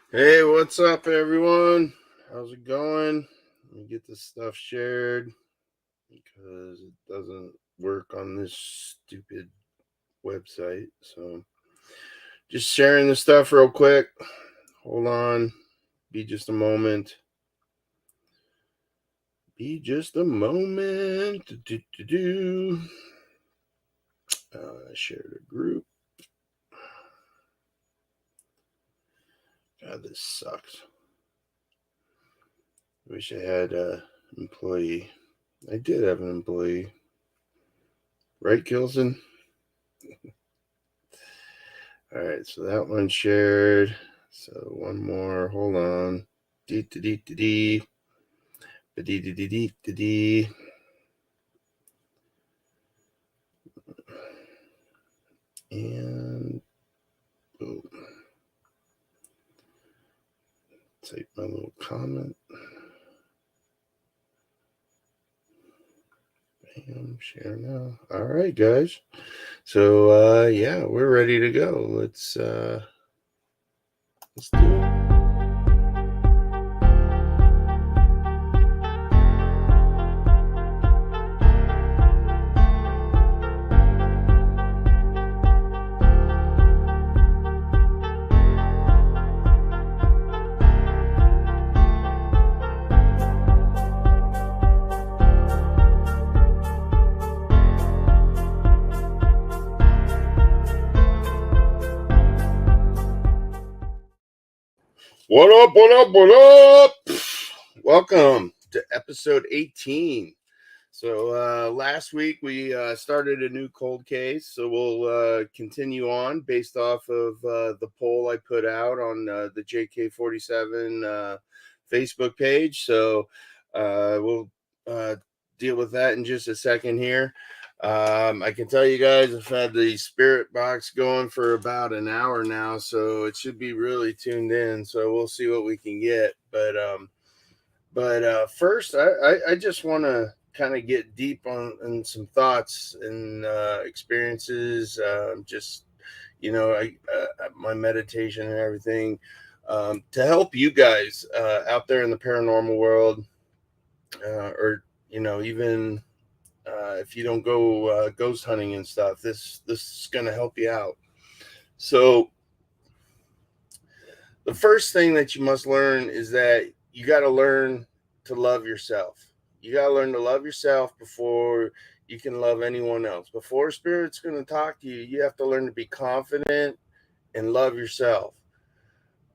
Hey, what's up, everyone? How's it going? Let me get this stuff shared because it doesn't work on this stupid website. So, just sharing the stuff real quick. Hold on. Be just a moment. Be just a moment. Shared a group. God, this sucks. Wish I had an employee. I did have an employee. Right, Gilson? All right, so that one shared. So one more. Hold on. Dee dee dee dee dee. Dee dee dee dee dee dee. And boom. Type my little comment. Bam, share now. All right, guys. So yeah, we're ready to go. Let's do it. What up, what up, what up? Welcome to episode 18. So last week we started a new cold case, so we'll continue on based off of the poll I put out on the JK-47 Facebook page. So we'll deal with that in just a second here. I can tell you guys I've had the spirit box going for about an hour now, so it should be really tuned in. So we'll see what we can get. But first, I just want to kind of get deep on some thoughts and experiences. Just my meditation and everything to help you guys out there in the paranormal world, or even if you don't go ghost hunting and stuff. This is going to help you out. So the first thing that you must learn is that you got to learn to love yourself. You got to learn to love yourself before you can love anyone else. Before spirit's going to talk to you, you have to learn to be confident and love yourself.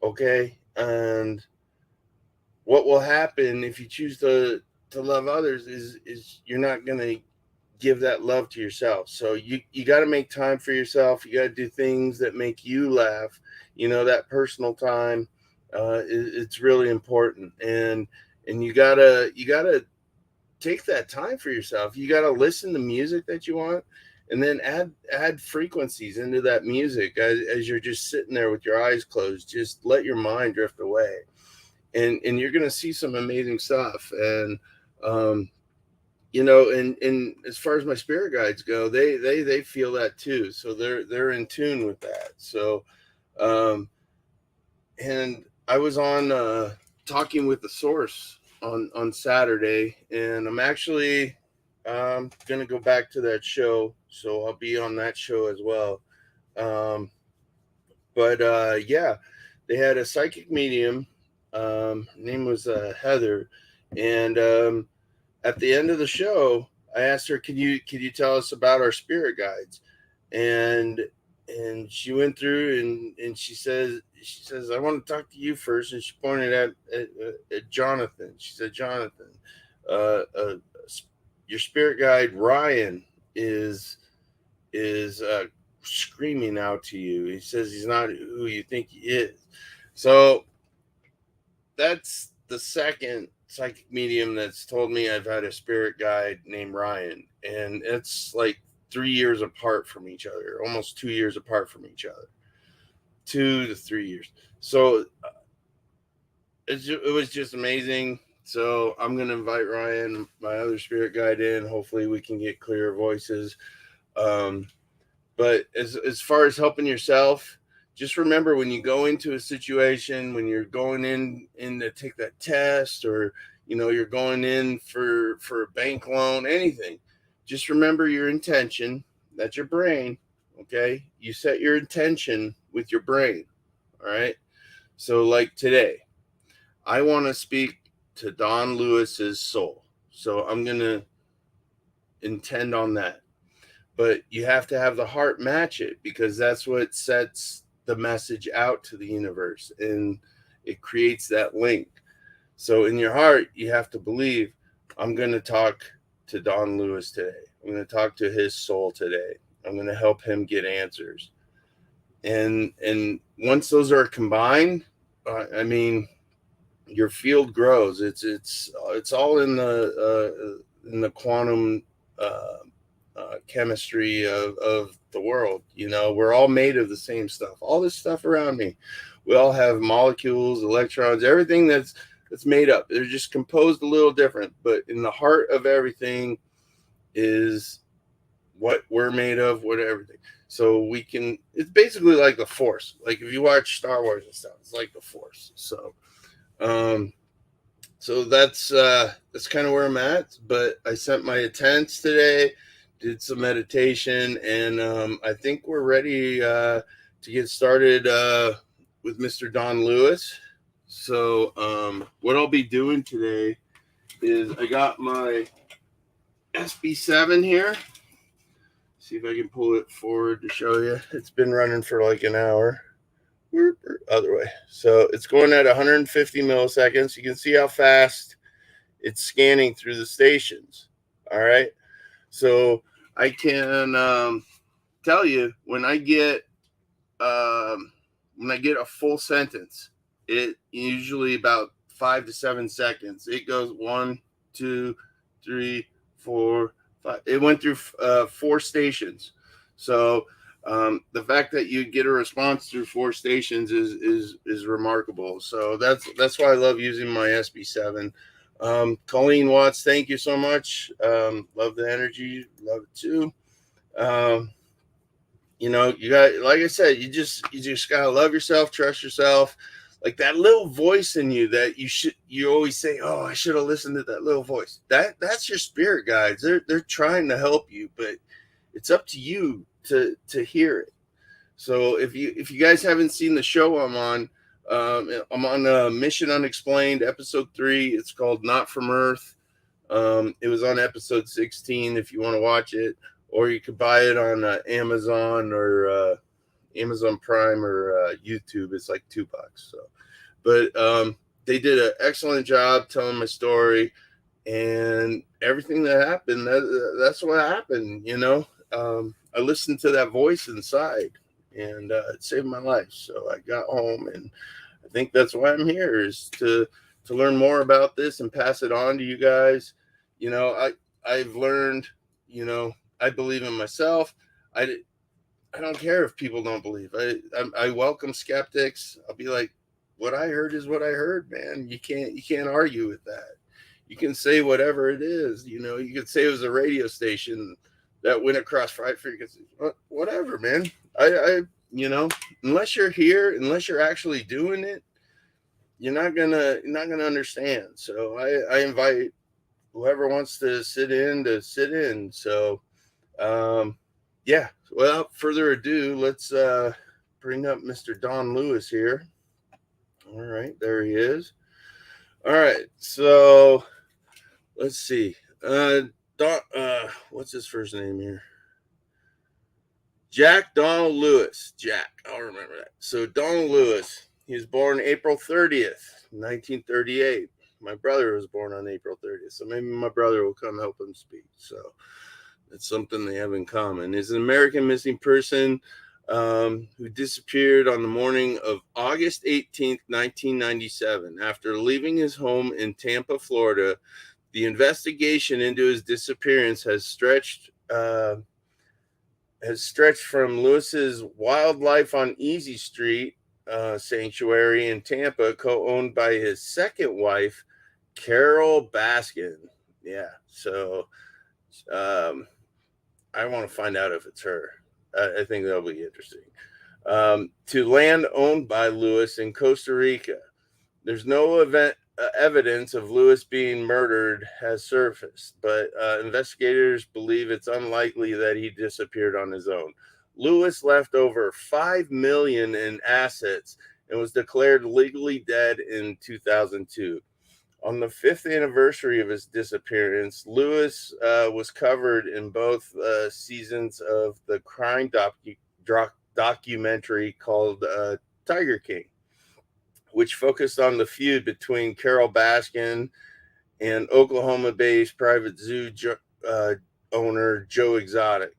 Okay? And what will happen if you choose to love others is you're not going to give that love to yourself. So you got to make time for yourself. You got to do things that make you laugh. That personal time it's really important, and you gotta take that time for yourself. You gotta listen to music that you want, and then add frequencies into that music as you're just sitting there with your eyes closed. Just let your mind drift away, and you're gonna see some amazing stuff. And um, and as far as my spirit guides go, they feel that too, so they're in tune with that. So um and I was on talking with the source on Saturday, and I'm actually gonna go back to that show, so I'll be on that show as well. Um but yeah, they had a psychic medium. Her name was Heather, and at the end of the show, I asked her, "Can you tell us about our spirit guides?" And she went through, and she says, "I want to talk to you first." And she pointed at Jonathan. She said, "Jonathan, uh, uh, your spirit guide Ryan is screaming out to you. He says he's not who you think he is." So that's the second psychic medium that's told me I've had a spirit guide named Ryan, and it's like 3 years apart from each other, almost 2 years apart from each other, 2 to 3 years. So it was just amazing. So I'm gonna invite Ryan, my other spirit guide, in. Hopefully, we can get clearer voices. Um, but as far as helping yourself, just remember, when you go into a situation, when you're going in to take that test, or you're going in for a bank loan, anything, just remember your intention. That's your brain. Okay, you set your intention with your brain. All right. So, like today, I want to speak to Don Lewis's soul. So I'm going to intend on that. But you have to have the heart match it, because that's what sets the message out to the universe, and it creates that link. So in your heart, you have to believe, I'm going to talk to Don Lewis today. I'm going to talk to his soul today. I'm going to help him get answers. And once those are combined, I mean, your field grows. It's all in the quantum chemistry of the world. We're all made of the same stuff. All this stuff around me, we all have molecules, electrons, everything that's made up. They're just composed a little different, but in the heart of everything is what we're made of, what everything. So it's basically like the Force. Like if you watch Star Wars and stuff, it's like the Force. Um, so that's kind of where I'm at. But I sent my attendance today, did some meditation, and I think we're ready to get started with Mr. Don Lewis. So what I'll be doing today is I got my SB7 here. See if I can pull it forward to show you. It's been running for like an hour. Other way. So it's going at 150 milliseconds. You can see how fast it's scanning through the stations. All right. So I can tell you when I get a full sentence, it usually about 5 to 7 seconds. It goes 1, 2, 3, 4, 5. It went through 4 stations. So the fact that you get a response through 4 stations is remarkable. So that's why I love using my SB7. Colleen Watts, thank you so much. Love the energy, love it too. You got, like I said, you just gotta love yourself, trust yourself. Like that little voice in you that you always say, oh, I should have listened to that little voice. That's your spirit guides. They're trying to help you, but it's up to you to hear it. So if you guys haven't seen the show I'm on Mission Unexplained, episode 3. It's called Not From Earth. It was on episode 16 if you want to watch it, or you could buy it on Amazon or Amazon Prime or YouTube. It's like $2. So, but they did an excellent job telling my story, and everything that happened. That's what happened. I listened to that voice inside, and it saved my life. So I got home, and I think that's why I'm here, is to learn more about this and pass it on to you guys. I've learned. I believe in myself. I don't care if people don't believe. I welcome skeptics. I'll be like, what I heard is what I heard, man. You can't argue with that. You can say whatever it is. You could say it was a radio station that went across 5 frequencies. Whatever, man. I unless you're here, unless you're actually doing it, you're not gonna understand. So I invite whoever wants to sit in. So yeah. Without further ado, let's bring up Mr. Don Lewis here. All right, there he is. All right, so let's see. Don, what's his first name here? Jack Donald Lewis. Jack, I'll remember that. So Donald Lewis, he was born April 30th, 1938. My brother was born on April 30th, so maybe my brother will come help him speak. So it's something they have in common. Is an American missing person who disappeared on the morning of August 18th, 1997. After leaving his home in Tampa, Florida, the investigation into his disappearance has stretched from Lewis's Wildlife on Easy Street sanctuary in Tampa, co-owned by his second wife, Carol Baskin. Yeah, so I want to find out if it's her. I think that'll be interesting. to land owned by Lewis in Costa Rica. There's no evidence of Lewis being murdered has surfaced, but investigators believe it's unlikely that he disappeared on his own. Lewis left over $5 million in assets and was declared legally dead in 2002. On the 5th anniversary of his disappearance, Lewis was covered in both seasons of the crime documentary called Tiger King, which focused on the feud between Carol Baskin and Oklahoma-based private zoo owner Joe Exotic.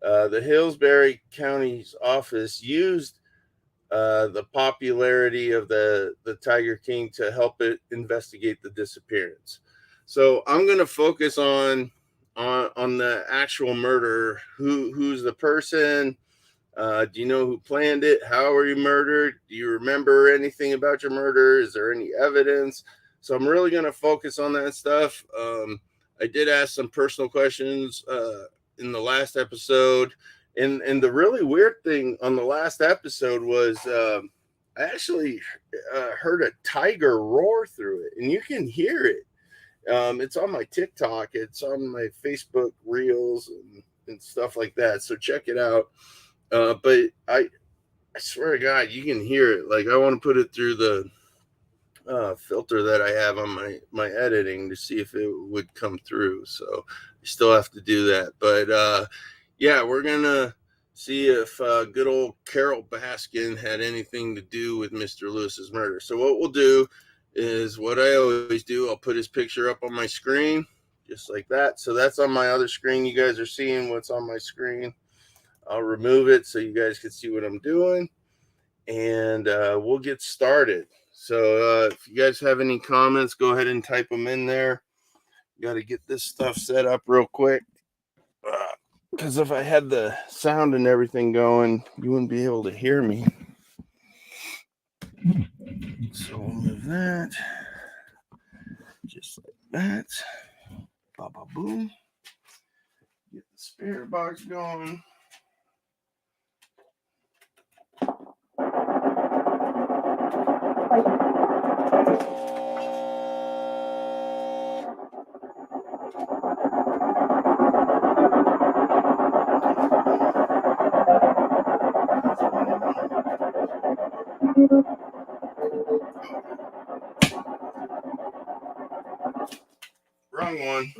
The Hillsbury County's office used the popularity of the Tiger King to help it investigate the disappearance. So I'm going to focus on the actual murder. Who's the person? Do you know who planned it? How were you murdered? Do you remember anything about your murder? Is there any evidence? So I'm really going to focus on that stuff. I did ask some personal questions in the last episode. And the really weird thing on the last episode was I actually heard a tiger roar through it, and you can hear it. It's on my TikTok. It's on my Facebook Reels and stuff like that. So check it out. But I swear to God, you can hear it. Like, I want to put it through the filter that I have on my editing to see if it would come through. So I still have to do that. But yeah, we're gonna see if good old Carol Baskin had anything to do with Mr. Lewis's murder. So what we'll do is what I always do. I'll put his picture up on my screen, just like that. So that's on my other screen. You guys are seeing what's on my screen. I'll remove it so you guys can see what I'm doing, and we'll get started. So if you guys have any comments, go ahead and type them in there. Got to get this stuff set up real quick, because if I had the sound and everything going, you wouldn't be able to hear me. So we'll move that, just like that. Ba-ba boom. Get the spirit box going. Wrong one.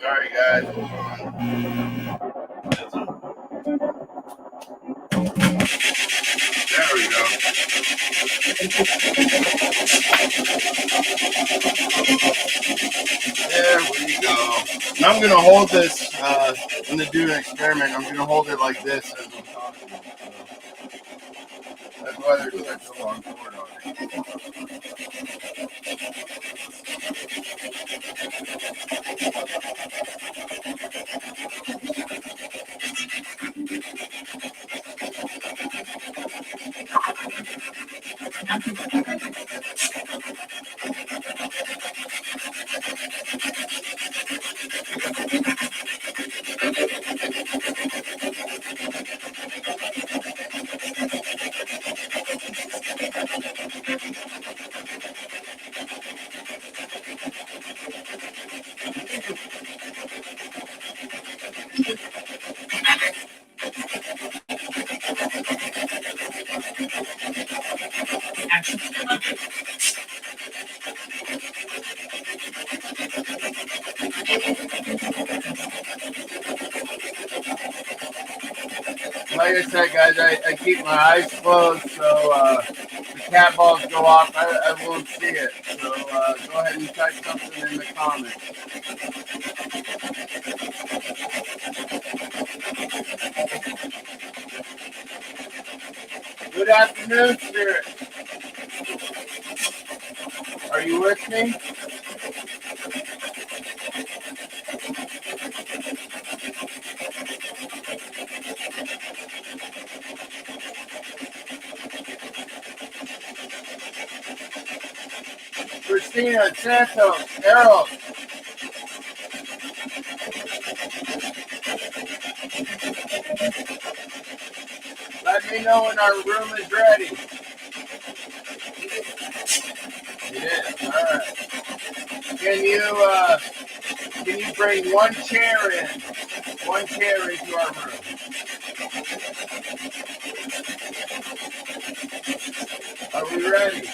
Sorry, guys. There we go. There we go. And I'm going to hold this, I'm going to do an experiment. I'm going to hold it like this as I'm talking. So that's why there's such a long cord on it. Like I said, guys, I keep my eyes closed, so the cat balls go off. I won't see it. So go ahead and type something in the comments. Good afternoon, Spirit. Are you with me? Christina, Santos, Errol. Let me know when our room is ready. It is. All right. Can you bring one chair in? One chair into our room. Are we ready?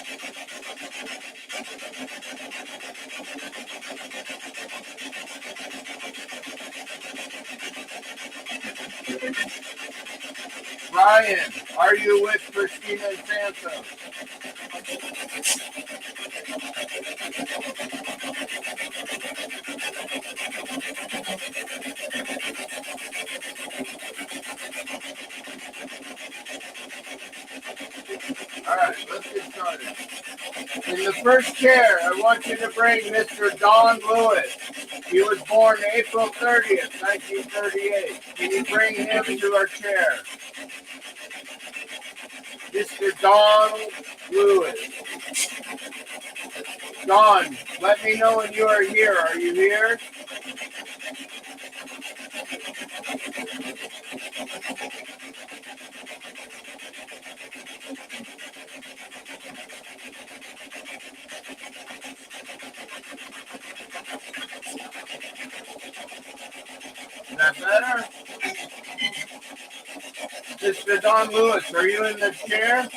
Ryan, are you with Christina and Santos? All right, let's get started. In the first chair, I want you to bring Mr. Don Lewis. He was born April 30th, 1938. Can you bring him to our chair? Mr. Donald Lewis. Don, let me know when you are here. Are you here? Is that better? Mr. Don Lewis, are you in the chair?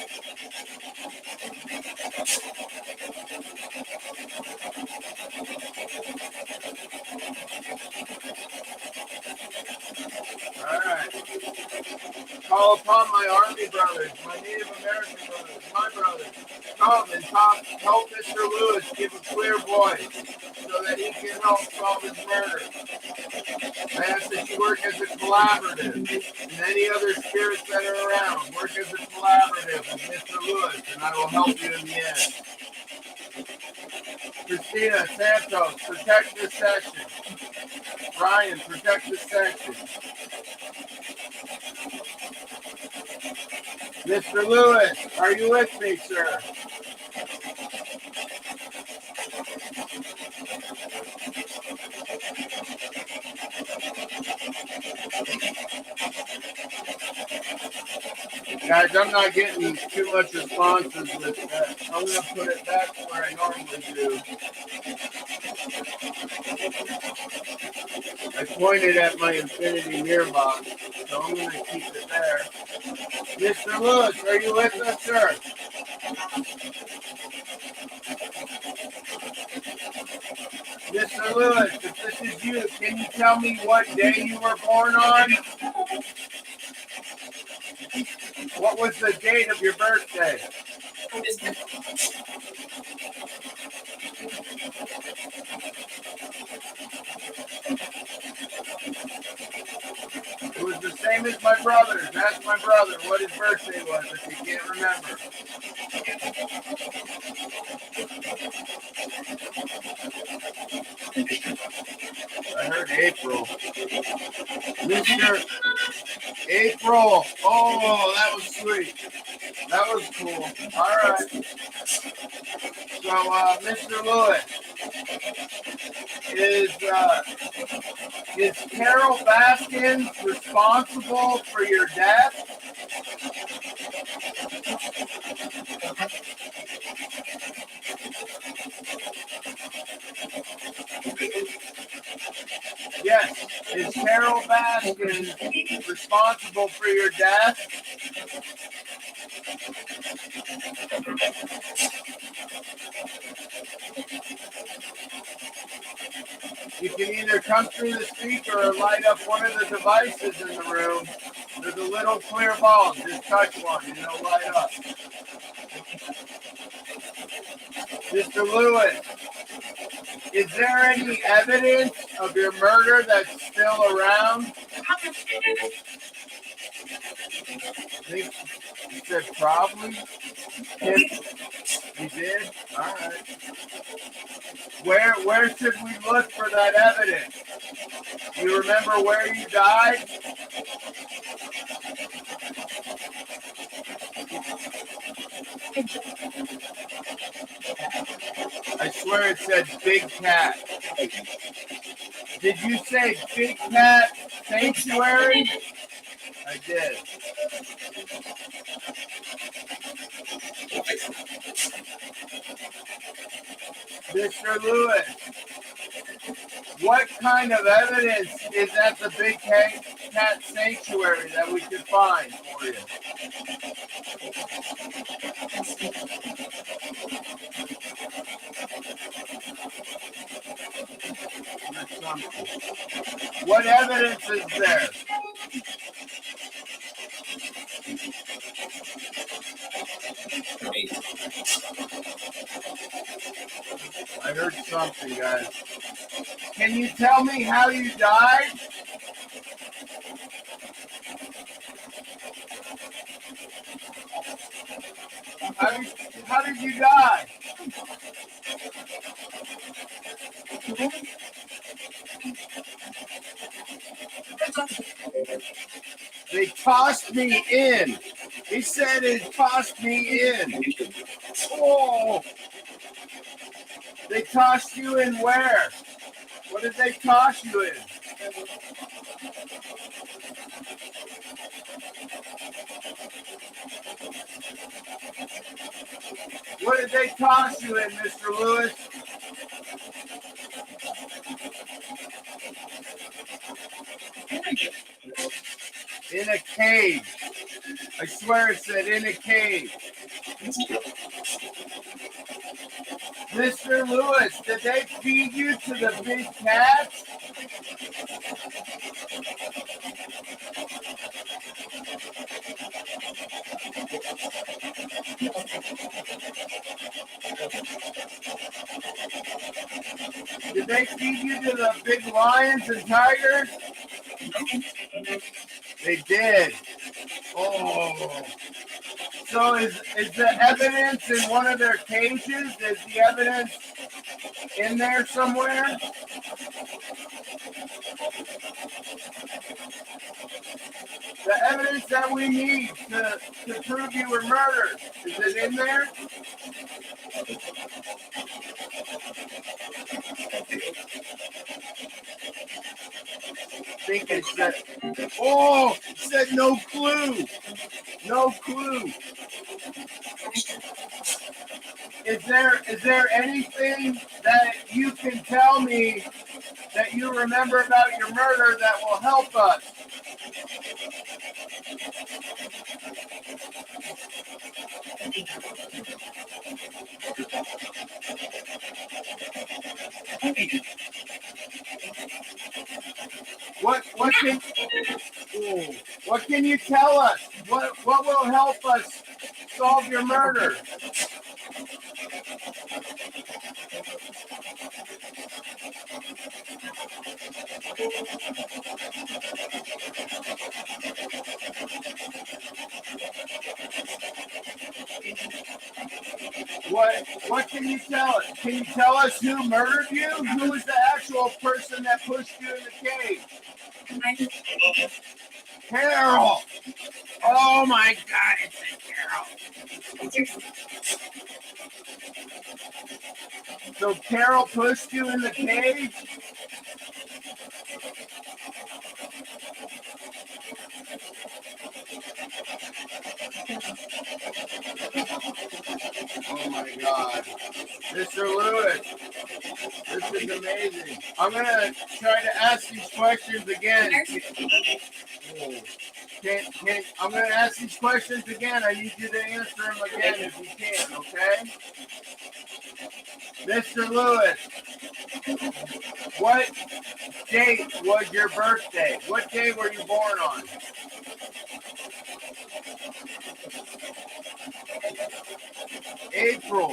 All right. Call upon my Army brothers, my Native American brothers, my brothers. Come and help Mr. Lewis give a clear voice so that he can help solve his murder. I ask that you work as a collaborative, and any other spirits that are around, work as a collaborative with Mr. Lewis, and I will help you in the end. Christina, Santos, protect this section. Ryan, protect this section. Mr. Lewis, are you with me, sir? Guys, I'm not getting too much responses with that. I'm going to put it back where I normally do. I pointed at my infinity mirror box, so I'm going to keep it there. Mr. Lewis, are you with us, sir? Mr. Lewis, if this is you, can you tell me what day you were born on? What was the date of your birthday? It was the same as my brother's. Ask my brother what his birthday was if he can't remember. I heard April. Mr. April. Oh, that was sweet. That was cool. All right. So, Mr. Lewis, is Carol Baskins responsible for your death? Yes. Is Carol Baskins responsible for your death? You can either come through the speaker or light up one of the devices in the room. There's a little clear bulb. Just touch one and it'll light up. Mr. Lewis, is there any evidence of your murder that's still around? You said probably? You did? All right. Where should we look for that evidence? You remember where you died? I swear it said Big Cat. Did you say Big Cat Sanctuary? I did. Mr. Lewis, what kind of evidence is at the Big Cat Sanctuary that we could find for you? What evidence is there? I heard something, guys. Can you tell me how you died? How did you die? They tossed me in. He said it tossed me in. Oh! They tossed you in where? What did they toss you in? What did they toss you in, Mr. Lewis? In a cage. I swear it said in a cage. Mr. Lewis, did they feed you to the big cats? Did they feed you to the big lions and tigers? They did. Oh. So is the evidence in one of their cages? Is the evidence in there somewhere? The evidence that we need to prove you were murdered, is it in there? I think it said, oh, it said no clue. No clue. Is there anything that you can tell me that you remember about your murder that will help us? What can you tell us? What will help us solve your murder? What can you tell us? Can you tell us who murdered you? Who was the actual person that pushed you in the cage? Carol! Oh my God, it's Carol. So Carol pushed you in the cage? Oh my God. Mr. Lewis, this is amazing. I'm going to try to ask these questions again. I'm going to ask these questions again. I need you to answer them again if you can, okay? Mr. Lewis, what date was your birthday? What day were you born on? April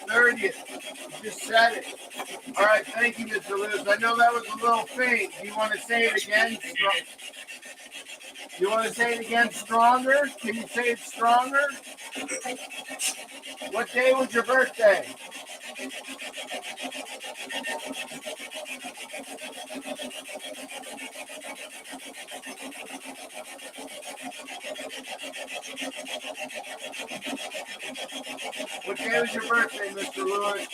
30th. You just said it. All right, thank you, Mr. Lewis. I know that was a little faint. Do you want to say it again? You want to say it again? Stronger? Can you say it stronger? What day was your birthday? What day was your birthday, Mr. Lewis?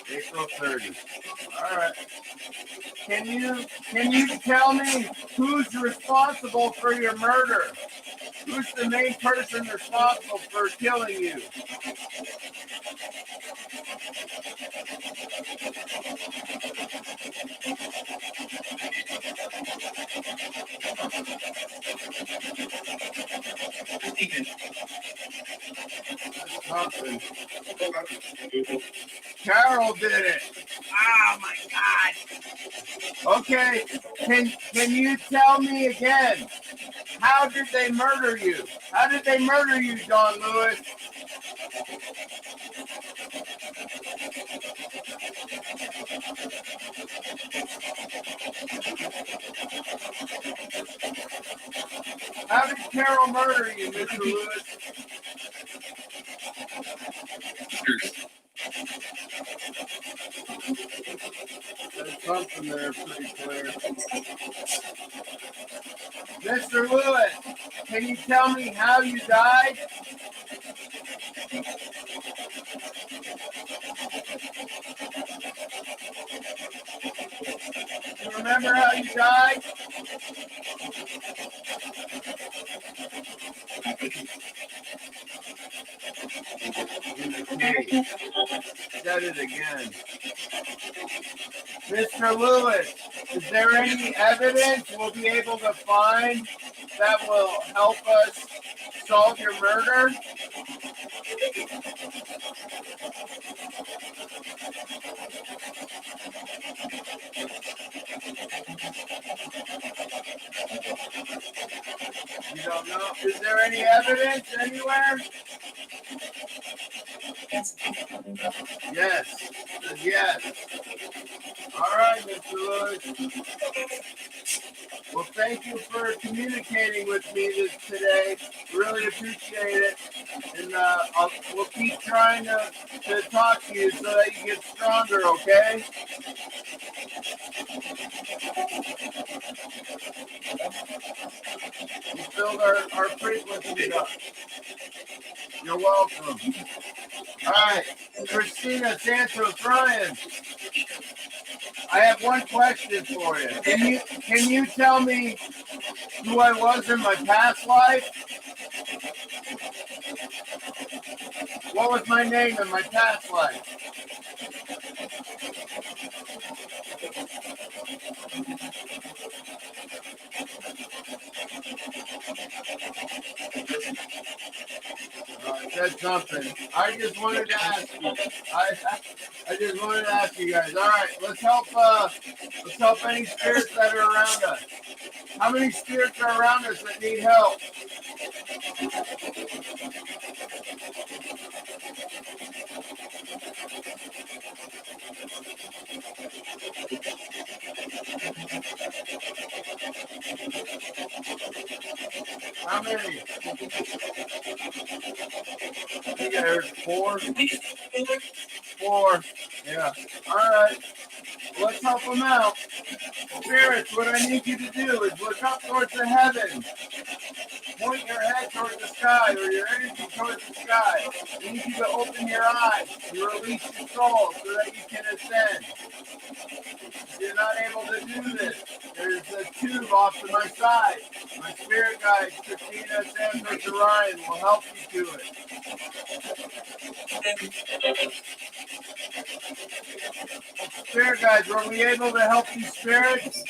April 30th. All right. Can you tell me who's responsible for your murder? Who's the main person responsible for killing you? Something. Carol did it. Oh my God. Okay, can you tell me again? How did they murder you? How did they murder you, John Lewis? How did Carol murder you, Mr. Lewis? There's something there pretty clear. Mr. Lewis, can you tell me how you died? Do you remember how you died? Said it again. Mr. Lewis, is there any evidence we'll be able to find that will help us solve your murder? You don't know? Is there any evidence anywhere? Yes. Yes. All right, Mr. Lewis. Well, thank you for communicating with me today. Really appreciate it. And we'll keep trying to talk to you so that you get stronger, okay? We filled our frequency up. You're welcome. All right, Christina Santos Ryan. I have one question for you. Can you tell me who I was in my past life? What was my name in my past life? I said something. I just wanted to ask you. I just wanted to ask you guys. All right, let's help any spirits that are around us. How many spirits are around us that need help? How many? I think I heard 4. 4. Yeah. All right. Let's help them out. Spirits, what I need you to do is look up towards the heavens. Point your head towards the sky or your energy towards the sky. I need you to open your eyes and release your soul so that you can ascend. If you're not able to do this, there's a tube off to my side. My spirit guide, Christina Santos Orion, will help you do it. Spirit guides, were we able to help you spirits?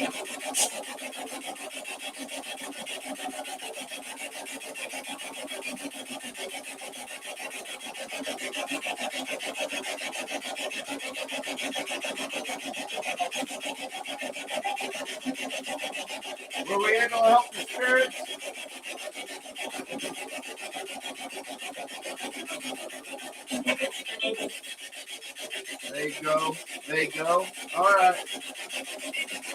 Were we able to help the spirits? There you go. There you go. All right.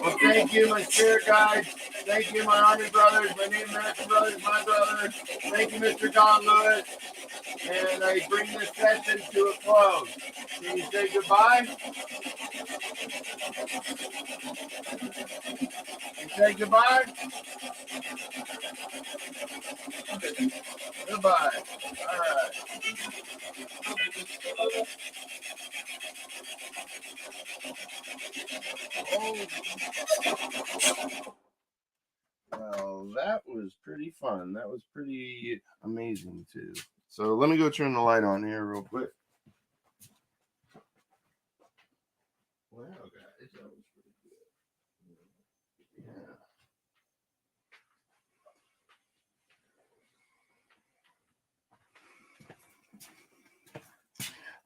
Well, thank you, my spirit guides. Thank you, my honor brothers, my Native American brothers, my brothers. Thank you, Mr. Don Lewis. And I bring this session to a close. Can you say goodbye? You say goodbye? Goodbye. All right. Well, that was pretty fun. That was pretty amazing, too. So let me go turn the light on here real quick. Wow, guys, that was pretty good. Yeah.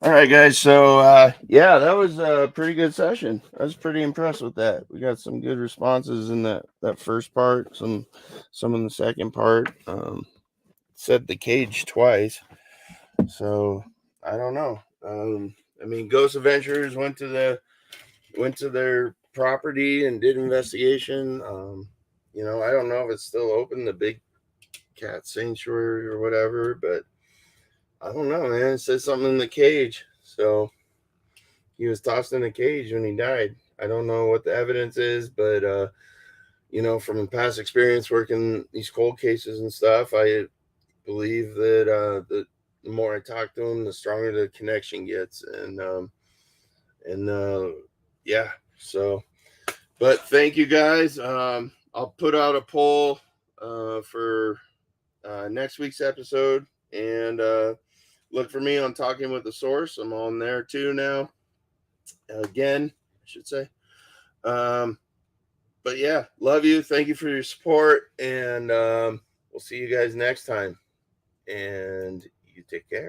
All right, guys. So, yeah, that was a pretty good session. I was pretty impressed with that. We got some good responses in that first part, some in the second part. Said the cage twice, so I don't know. I mean, Ghost Adventures went to their property and did investigation. I don't know if it's still open, the Big Cat Sanctuary or whatever, but I don't know, man. It says something in the cage, so he was tossed in a cage when he died. I don't know what the evidence is, but from past experience working these cold cases and stuff, I believe that the more I talk to him, the stronger the connection gets, and yeah. So, but thank you guys. I'll put out a poll for next week's episode, and look for me on Talking with the Source. I'm on there too now. Again, I should say. But yeah, love you. Thank you for your support, and we'll see you guys next time. And you take care.